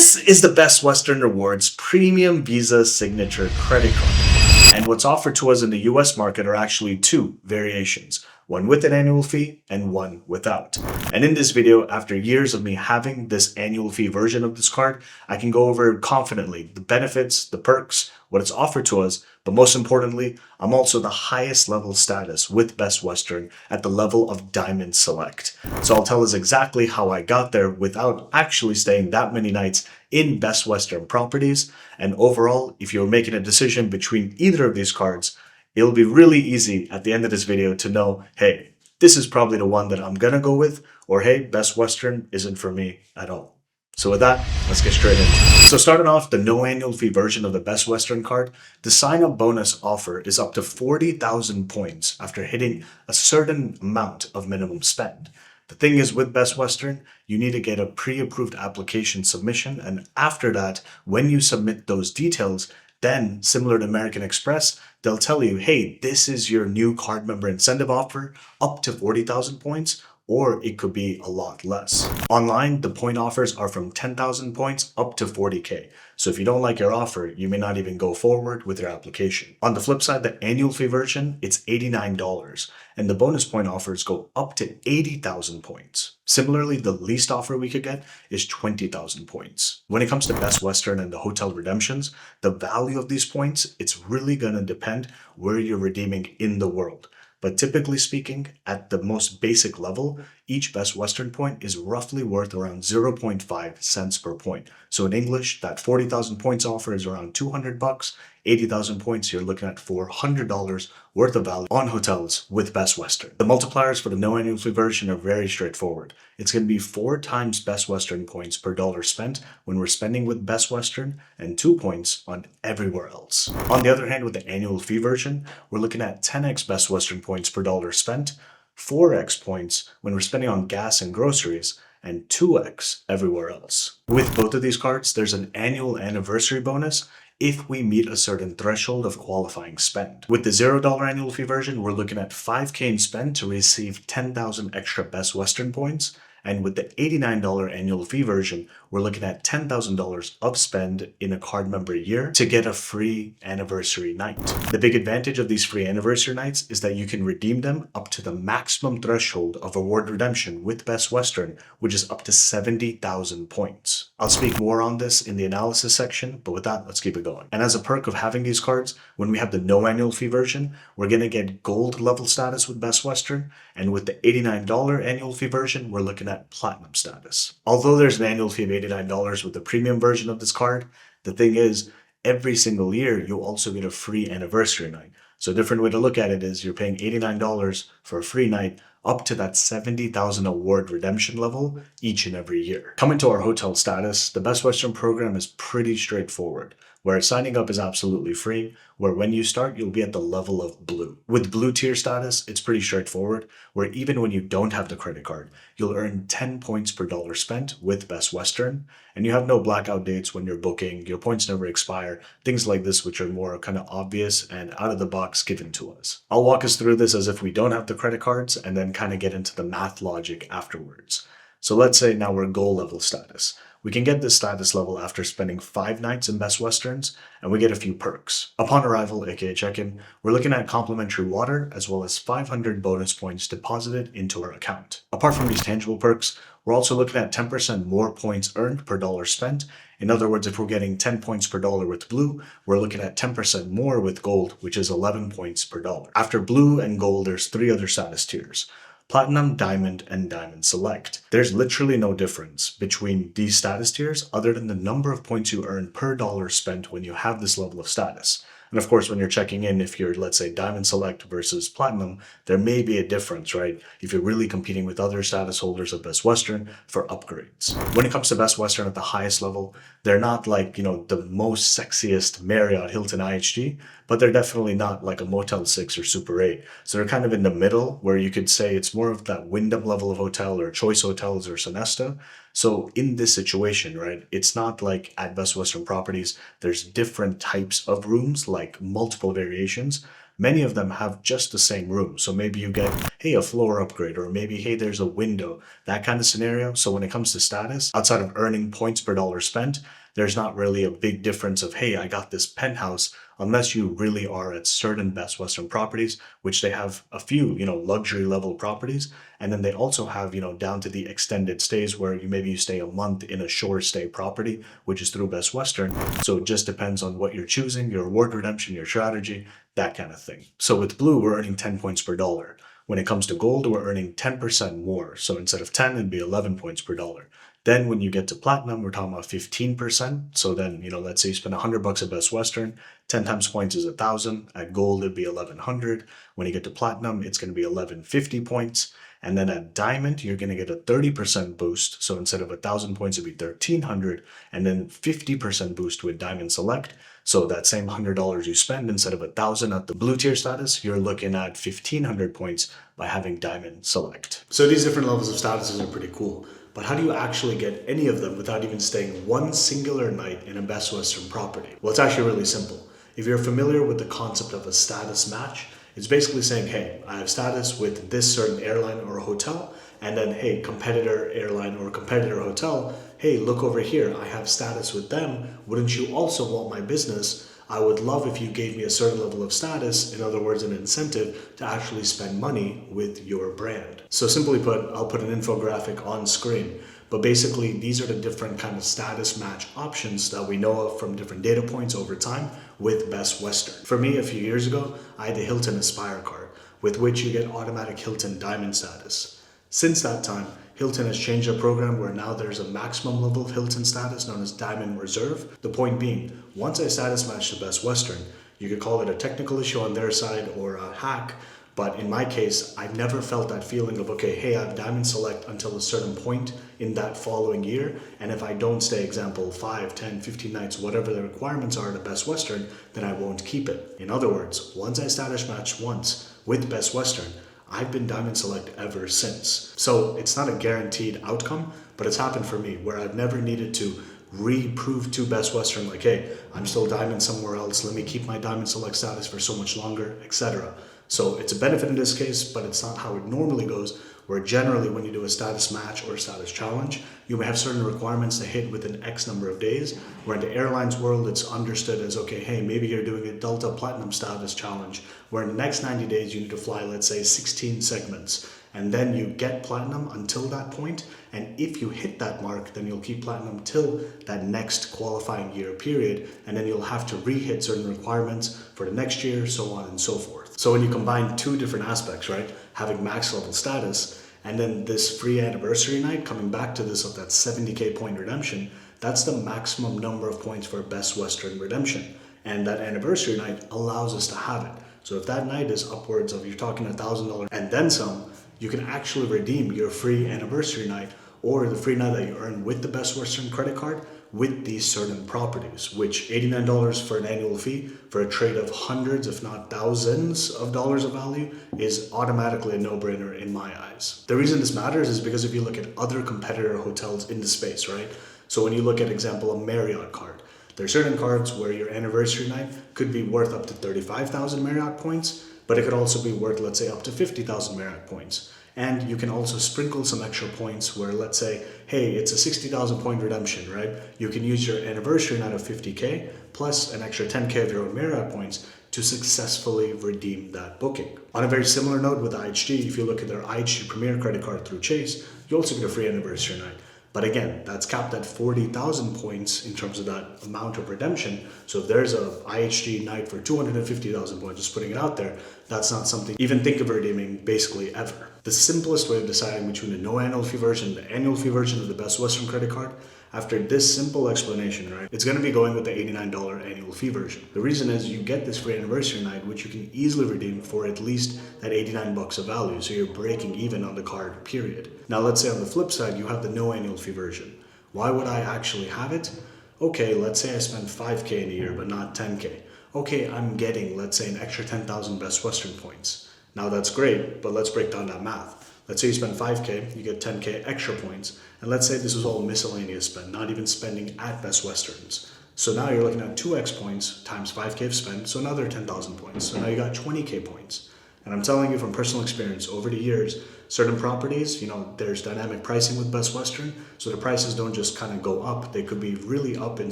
This is the Best Western Rewards Premium Visa Signature Credit Card. And what's offered to us in the US market are actually two variations, one with an annual fee and one without. And in this video, after years of me having this annual fee version of this card, I can go over confidently the benefits, the perks, what it's offered to us, but most importantly, I'm also the highest level status with Best Western at the level of Diamond Select. So I'll tell us exactly how I got there without actually staying that many nights in Best Western properties. And overall, if you're making a decision between either of these cards, it'll be really easy at the end of this video to know, hey, this is probably the one that I'm gonna go with, or hey, Best Western isn't for me at all. So with that, let's get straight into it. So starting off the no annual fee version of the Best Western card, the sign-up bonus offer is up to 40,000 points after hitting a certain amount of minimum spend. The thing is with Best Western, you need to get a pre-approved application submission, and after that, when you submit those details, then, similar to American Express, they'll tell you, hey, this is your new card member incentive offer, up to 40,000 points, or it could be a lot less. Online, the point offers are from 10,000 points up to 40K. So if you don't like your offer, you may not even go forward with your application. On the flip side, the annual fee version, it's $89, and the bonus point offers go up to 80,000 points. Similarly, the least offer we could get is 20,000 points. When it comes to Best Western and the hotel redemptions, the value of these points, it's really gonna depend where you're redeeming in the world. But typically speaking, at the most basic level, each Best Western point is roughly worth around 0.5 cents per point. So in English, that 40,000 points offer is around $200. 80,000 points, you're looking at $400 worth of value on hotels with Best Western. The multipliers for the no annual fee version are very straightforward. It's going to be 4 times Best Western points per dollar spent when we're spending with Best Western, and 2 points on everywhere else. On the other hand, with the annual fee version, we're looking at 10x Best Western points per dollar spent, 4x points when we're spending on gas and groceries, and 2x everywhere else. With both of these cards, there's an annual anniversary bonus if we meet a certain threshold of qualifying spend. With the $0 annual fee version, we're looking at 5K in spend to receive 10,000 extra Best Western points. And with the $89 annual fee version, we're looking at $10,000 of spend in a card member year to get a free anniversary night. The big advantage of these free anniversary nights is that you can redeem them up to the maximum threshold of award redemption with Best Western, which is up to 70,000 points. I'll speak more on this in the analysis section, but with that, let's keep it going. And as a perk of having these cards, when we have the no annual fee version, we're gonna get gold level status with Best Western, and with the $89 annual fee version, we're looking at platinum status. Although there's an annual fee of $89 with the premium version of this card, the thing is, every single year, you'll also get a free anniversary night. So a different way to look at it is you're paying $89 for a free night up to that 70,000 award redemption level each and every year. Coming to our hotel status, the Best Western program is pretty straightforward, where signing up is absolutely free, where when you start, you'll be at the level of blue. With blue tier status, it's pretty straightforward, where even when you don't have the credit card, you'll earn 10 points per dollar spent with Best Western, and you have no blackout dates when you're booking, your points never expire, things like this which are more kind of obvious and out of the box given to us. I'll walk us through this as if we don't have the credit cards and then kind of get into the math logic afterwards. So let's say now we're gold level status. We can get this status level after spending 5 nights in Best Westerns, and we get a few perks. Upon arrival, aka check-in, we're looking at complimentary water as well as 500 bonus points deposited into our account. Apart from these tangible perks, we're also looking at 10% more points earned per dollar spent. In other words, if we're getting 10 points per dollar with blue, we're looking at 10% more with gold, which is 11 points per dollar. After blue and gold, there's 3 other status tiers: Platinum, Diamond, and Diamond Select. There's literally no difference between these status tiers other than the number of points you earn per dollar spent when you have this level of status. And of course, when you're checking in, if you're, let's say, Diamond Select versus Platinum, there may be a difference, right? If you're really competing with other status holders of Best Western for upgrades. When it comes to Best Western at the highest level, they're not like, the most sexiest Marriott, Hilton, IHG, but they're definitely not like a Motel 6 or Super 8. So they're kind of in the middle, where you could say it's more of that Wyndham level of hotel or Choice Hotels or Sonesta. So in this situation, right, it's not like at Best Western properties, there's different types of rooms, like multiple variations. many of them have just the same room. So maybe you get, hey, a floor upgrade, or maybe, hey, there's a window, that kind of scenario. So when it comes to status, outside of earning points per dollar spent, there's not really a big difference of, hey, I got this penthouse, unless you really are at certain Best Western properties, which they have a few, luxury level properties. And then they also have, down to the extended stays where you stay a month in a shore stay property, which is through Best Western. So it just depends on what you're choosing, your reward redemption, your strategy, that kind of thing. So with Blue, we're earning 10 points per dollar. When it comes to Gold, we're earning 10% more. So instead of 10, it'd be 11 points per dollar. Then when you get to Platinum, we're talking about 15%. So then, let's say you spend $100 at Best Western, 10 times points is 1,000. At Gold, it'd be 1,100. When you get to Platinum, it's going to be 1,150 points. And then at Diamond, you're going to get a 30% boost. So instead of 1,000 points, it'd be 1,300. And then 50% boost with Diamond Select. So that same $100 you spend, instead of 1,000 at the Blue tier status, you're looking at 1,500 points by having Diamond Select. So these different levels of statuses are pretty cool. But how do you actually get any of them without even staying one singular night in a Best Western property? Well, it's actually really simple. If you're familiar with the concept of a status match, it's basically saying, hey, I have status with this certain airline or hotel, and then, hey, competitor airline or competitor hotel, hey, look over here, I have status with them. Wouldn't you also want my business? I would love if you gave me a certain level of status, in other words, an incentive to actually spend money with your brand. So simply put, I'll put an infographic on screen. But basically, these are the different kind of status match options that we know of from different data points over time with Best Western. For me, a few years ago, I had the Hilton Aspire card, with which you get automatic Hilton Diamond status. Since that time, Hilton has changed their program where now there's a maximum level of Hilton status known as Diamond Reserve. The point being, once I status match to Best Western, you could call it a technical issue on their side or a hack, but in my case, I've never felt that feeling of, okay, hey, I have Diamond Select until a certain point in that following year, and if I don't stay, example, 5, 10, 15 nights, whatever the requirements are at Best Western, then I won't keep it. In other words, once I status match once with Best Western, I've been Diamond Select ever since. So it's not a guaranteed outcome, but it's happened for me where I've never needed to re-prove to Best Western like, hey, I'm still Diamond somewhere else, let me keep my Diamond Select status for so much longer, etc. So it's a benefit in this case, but it's not how it normally goes, where generally when you do a status match or status challenge, you may have certain requirements to hit within X number of days, where in the airlines world, it's understood as, okay, hey, maybe you're doing a Delta Platinum status challenge, where in the next 90 days, you need to fly, let's say, 16 segments. And then you get Platinum until that point. And if you hit that mark, then you'll keep Platinum till that next qualifying year period. And then you'll have to re-hit certain requirements for the next year, so on and so forth. So when you combine two different aspects, right? Having max level status, and then this free anniversary night, coming back to this of that 70K point redemption, that's the maximum number of points for Best Western redemption. And that anniversary night allows us to have it. So if that night is upwards of, you're talking $1,000 and then some, you can actually redeem your free anniversary night or the free night that you earn with the Best Western credit card with these certain properties, which $89 for an annual fee for a trade of hundreds, if not thousands of dollars of value is automatically a no-brainer in my eyes. The reason this matters is because if you look at other competitor hotels in the space, right? So when you look at, example, a Marriott card, there are certain cards where your anniversary night could be worth up to 35,000 Marriott points, but it could also be worth, let's say, up to 50,000 Marriott points. And you can also sprinkle some extra points where, let's say, hey, it's a 60,000 point redemption, right? You can use your anniversary night of 50K plus an extra 10K of your own Marriott points to successfully redeem that booking. On a very similar note with IHG, if you look at their IHG Premier credit card through Chase, you also get a free anniversary night. But again, that's capped at 40,000 points in terms of that amount of redemption. So if there's a IHG night for 250,000 points, just putting it out there, that's not something even think of redeeming basically ever. The simplest way of deciding between the no annual fee version and the annual fee version of the Best Western credit card, after this simple explanation, right, it's going to be going with the $89 annual fee version. The reason is you get this free anniversary night, which you can easily redeem for at least that $89 of value. So you're breaking even on the card, period. Now, let's say on the flip side, you have the no annual fee version. Why would I actually have it? Okay, let's say I spend 5K in a year, but not 10K. Okay, I'm getting, let's say, an extra 10,000 Best Western points. Now that's great, but let's break down that math. Let's say you spend 5K, you get 10K extra points. And let's say this was all miscellaneous spend, not even spending at Best Westerns. So now you're looking at 2x points times 5K of spend, so another 10,000 points. So now you got 20K points. And I'm telling you from personal experience, over the years, certain properties, there's dynamic pricing with Best Western, so the prices don't just kind of go up. They could be really up in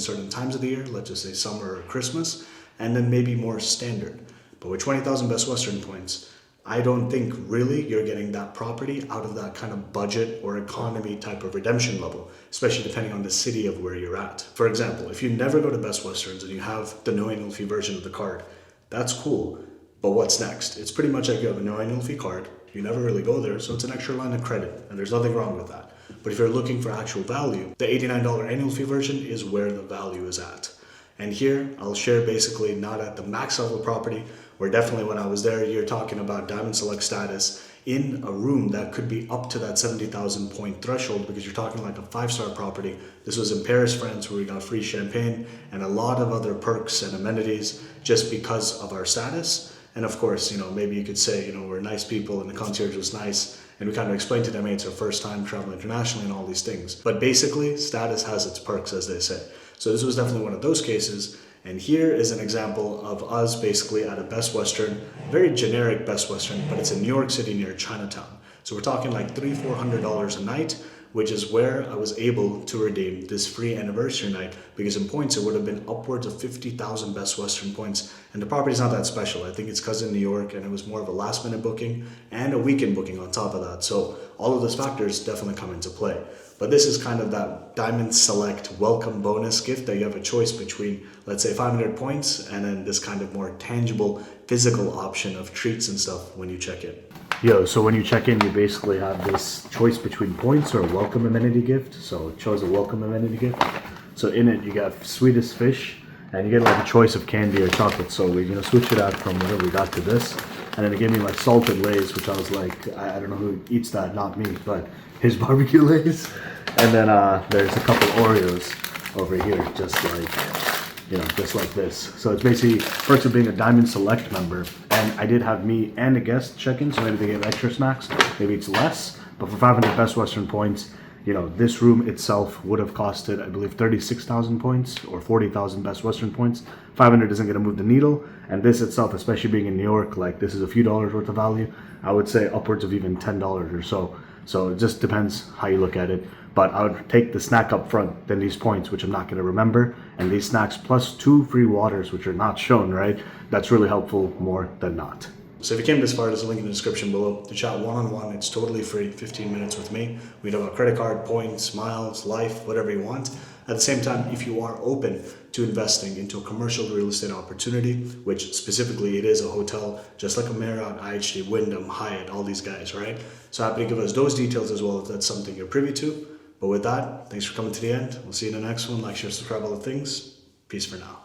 certain times of the year, let's just say summer or Christmas, and then maybe more standard. But with 20,000 Best Western points, I don't think really you're getting that property out of that kind of budget or economy type of redemption level, especially depending on the city of where you're at. For example, if you never go to Best Westerns and you have the no annual fee version of the card, that's cool. But what's next? It's pretty much like you have a no annual fee card. You never really go there, so it's an extra line of credit, and there's nothing wrong with that. But if you're looking for actual value, the $89 annual fee version is where the value is at. And here, I'll share basically not at the max level property, where definitely when I was there, you're talking about Diamond Select status in a room that could be up to that 70,000 point threshold, because you're talking like a 5-star property. This was in Paris, France, where we got free champagne and a lot of other perks and amenities just because of our status. And of course, maybe you could say, we're nice people and the concierge was nice. And we kind of explained to them, hey, it's our first time traveling internationally and all these things. But basically, status has its perks, as they say. So this was definitely one of those cases. And here is an example of us basically at a Best Western, very generic Best Western, but it's in New York City near Chinatown. So we're talking like $300-400 a night, which is where I was able to redeem this free anniversary night, because in points it would have been upwards of 50,000 Best Western points. And the property's not that special. I think it's because in New York and it was more of a last minute booking and a weekend booking on top of that. So all of those factors definitely come into play. But this is kind of that Diamond Select welcome bonus gift that you have a choice between, let's say 500 points and then this kind of more tangible physical option of treats and stuff when you check in. So when you check in, you basically have this choice between points or a welcome amenity gift. So it chose a welcome amenity gift. So in it, you got sweetest fish, and you get like a choice of candy or chocolate. So we're gonna switch it out from whatever we got to this. And then it gave me like salted Lay's, which I was like, I don't know who eats that, not me, but his barbecue Lay's. And then there's a couple Oreos over here, just like this. So it's basically perks of being a Diamond Select member. And I did have me and a guest check in, so maybe they get extra snacks. Maybe it's less, but for 500 Best Western points, this room itself would have costed, I believe, 36,000 points or 40,000 Best Western points. 500 isn't going to move the needle. And this itself, especially being in New York, like this is a few dollars worth of value. I would say upwards of even $10 or so. So it just depends how you look at it. But I would take the snack up front than these points, which I'm not going to remember. And these snacks plus 2 free waters, which are not shown, right? That's really helpful more than not. So if you came this far, there's a link in the description below to chat one-on-one. It's totally free, 15 minutes with me. We talk about credit card, points, miles, life, whatever you want. At the same time, if you are open to investing into a commercial real estate opportunity, which specifically it is a hotel, just like a Marriott, IHG, Wyndham, Hyatt, all these guys, right? So happy to give us those details as well if that's something you're privy to. But with that, thanks for coming to the end. We'll see you in the next one. Like, share, subscribe, all the things. Peace for now.